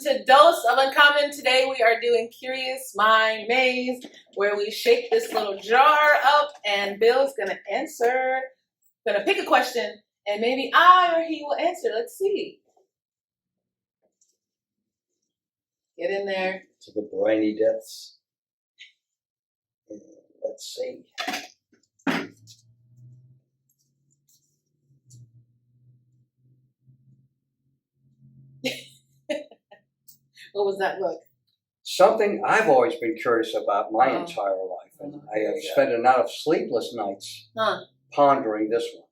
to Dose of Uncommon. Today we are doing Curious Mind Maze, where we shake this little jar up and Bill's gonna answer, gonna pick a question, and maybe I or he will answer. Let's see. Get in there. To the briny depths. Let's see. What was that look? Something I've always been curious about my entire life. And I have spent a lot of sleepless nights pondering this one.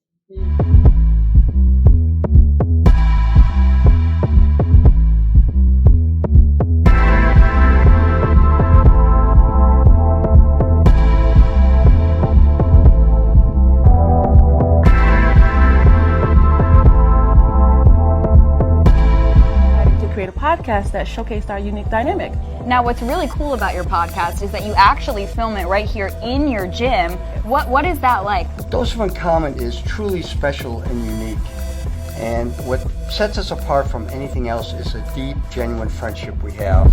Create a podcast that showcased our unique dynamic. Now, what's really cool about your podcast is that you actually film it right here in your gym. What is that like? Dose of Uncommon is truly special and unique. And what sets us apart from anything else is a deep, genuine friendship we have.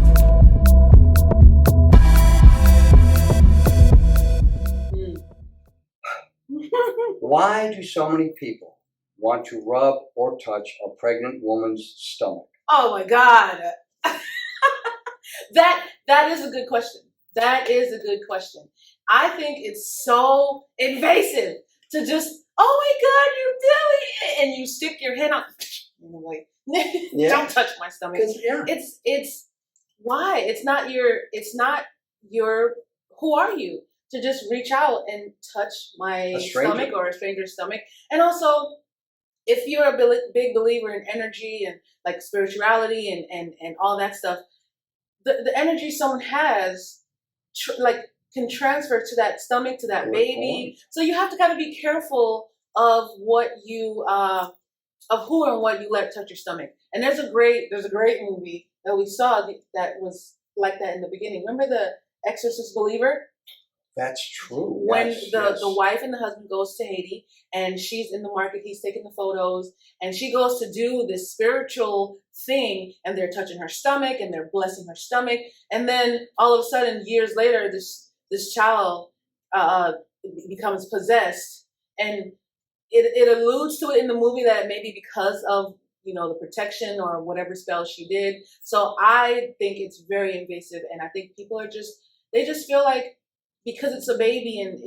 Why do so many people want to rub or touch a pregnant woman's stomach? Oh my God. That is a good question. That is a good question. I think it's so invasive to just, oh my God, you did it, and you stick your hand out, like, don't touch my stomach. Yeah. It's why? It's not your, who are you to just reach out and touch my stomach or a stranger's stomach? And also, if you're a big believer in energy and like spirituality and all that stuff, the energy someone has can transfer to that stomach, to that baby. So you have to kind of be careful of what you of who and what you let touch your stomach. And there's a great movie that we saw that was like that in the beginning. Remember the Exorcist Believer? That's true. When the wife and the husband goes to Haiti and she's in the market, he's taking the photos, and she goes to do this spiritual thing, and they're touching her stomach and they're blessing her stomach, and then all of a sudden, years later, this child becomes possessed, and it alludes to it in the movie that maybe because of the protection or whatever spell she did. So I think it's very invasive, and I think people they just feel like, because it's a baby and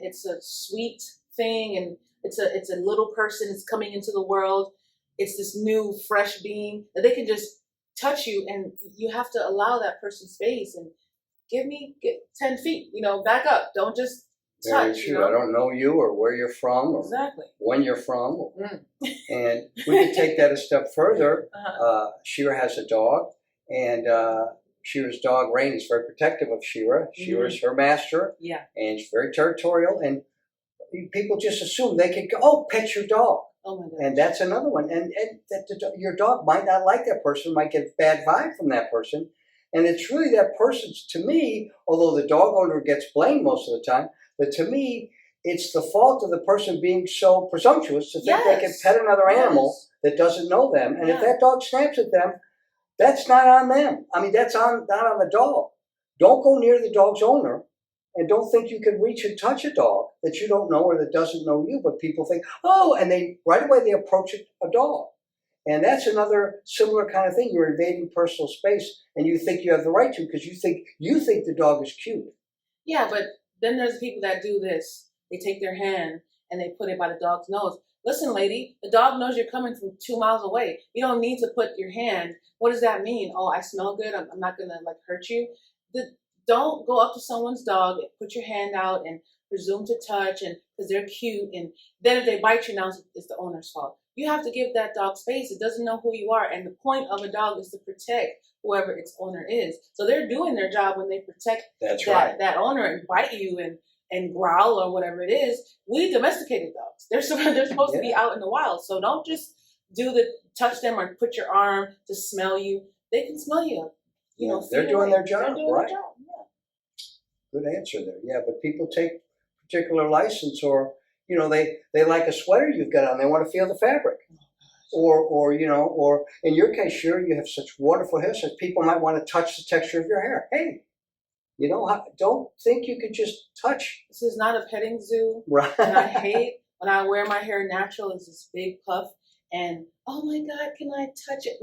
it's a sweet thing and it's a little person that's coming into the world, it's this new fresh being that they can just touch you, and you have to allow that person space and get 10 feet, back up. Don't just touch. Very true. I don't know you or where you're from or when you're from. And we can take that a step further. Shera has a dog, and Shera's dog, Rain, is very protective of Shera. Shera's her master, and she's very territorial, and people just assume they can go, oh, pet your dog. Oh my God. And that's another one. And your dog might not like that person, might get a bad vibe from that person. And it's really that person's, to me, although the dog owner gets blamed most of the time, but to me, it's the fault of the person being so presumptuous to think they can pet another animal that doesn't know them. And if that dog snaps at them, that's not on them. I mean, that's not on the dog. Don't go near the dog's owner, and don't think you can reach and touch a dog that you don't know or that doesn't know you. But people think, oh, and right away they approach a dog. And that's another similar kind of thing. You're invading personal space, and you think you have the right to because you think the dog is cute. Yeah, but then there's people that do this. They take their hand and they put it by the dog's nose. Listen, lady, the dog knows you're coming from 2 miles away. You don't need to put your hand. What does that mean? Oh, I smell good. I'm not going to hurt you. Don't go up to someone's dog and put your hand out and presume to touch, and because they're cute. And then if they bite you, now it's the owner's fault. You have to give that dog space. It doesn't know who you are. And the point of a dog is to protect whoever its owner is. So they're doing their job when they protect that owner and bite you and growl or whatever it is. We domesticated dogs. They're supposed to be out in the wild. So don't just touch them or put your arm to smell you. They can smell you. They're doing their job. They're doing their job. Good answer there. Yeah, but people take particular license, or they like a sweater you've got on. They want to feel the fabric. or in your case, sure, you have such wonderful hair, so people might want to touch the texture of your hair. Hey, don't think you could just touch. This is not a petting zoo. Right. And I hate when I wear my hair natural as this big puff and, oh my God, can I touch it?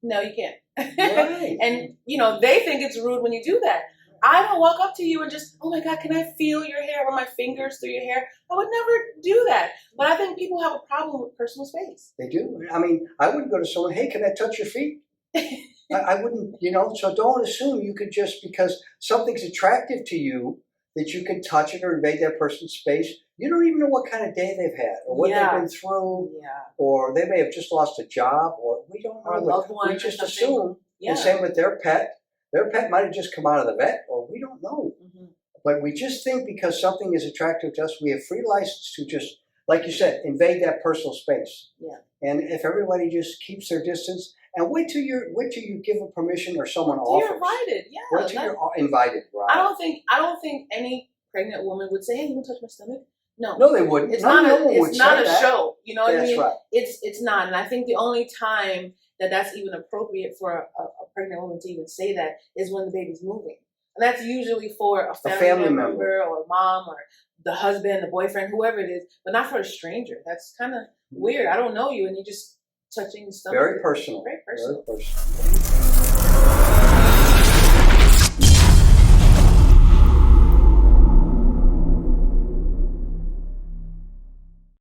No, you can't. Right. And, they think it's rude when you do that. I don't walk up to you and just, oh my God, can I feel your hair, run my fingers through your hair? I would never do that. But I think people have a problem with personal space. They do. I mean, I wouldn't go to someone, hey, can I touch your feet? I wouldn't, so don't assume you could just, because something's attractive to you, that you can touch it or invade that person's space. You don't even know what kind of day they've had or what they've been through. Yeah. Or they may have just lost a job, or we don't know. Or a loved one. We just assume. Yeah. And same with their pet. Their pet might have just come out of the vet, or we don't know. Mm-hmm. But we just think because something is attractive to us, we have free license to just, like you said, invade that personal space. Yeah. And if everybody just keeps their distance, and wait till you give a permission or someone offers. You're invited, yeah. Wait till you're invited, right? I don't think any pregnant woman would say, "Hey, you want to touch my stomach?" No. No, they wouldn't. It's not a that. show. You know what I mean? That's right. It's not. And I think the only time that's even appropriate for a pregnant woman to even say that is when the baby's moving. And that's usually for a family member or a mom or the husband, the boyfriend, whoever it is, but not for a stranger. That's kind of weird. I don't know you and you're just touching the stomach. Very personal. Very personal. Very personal.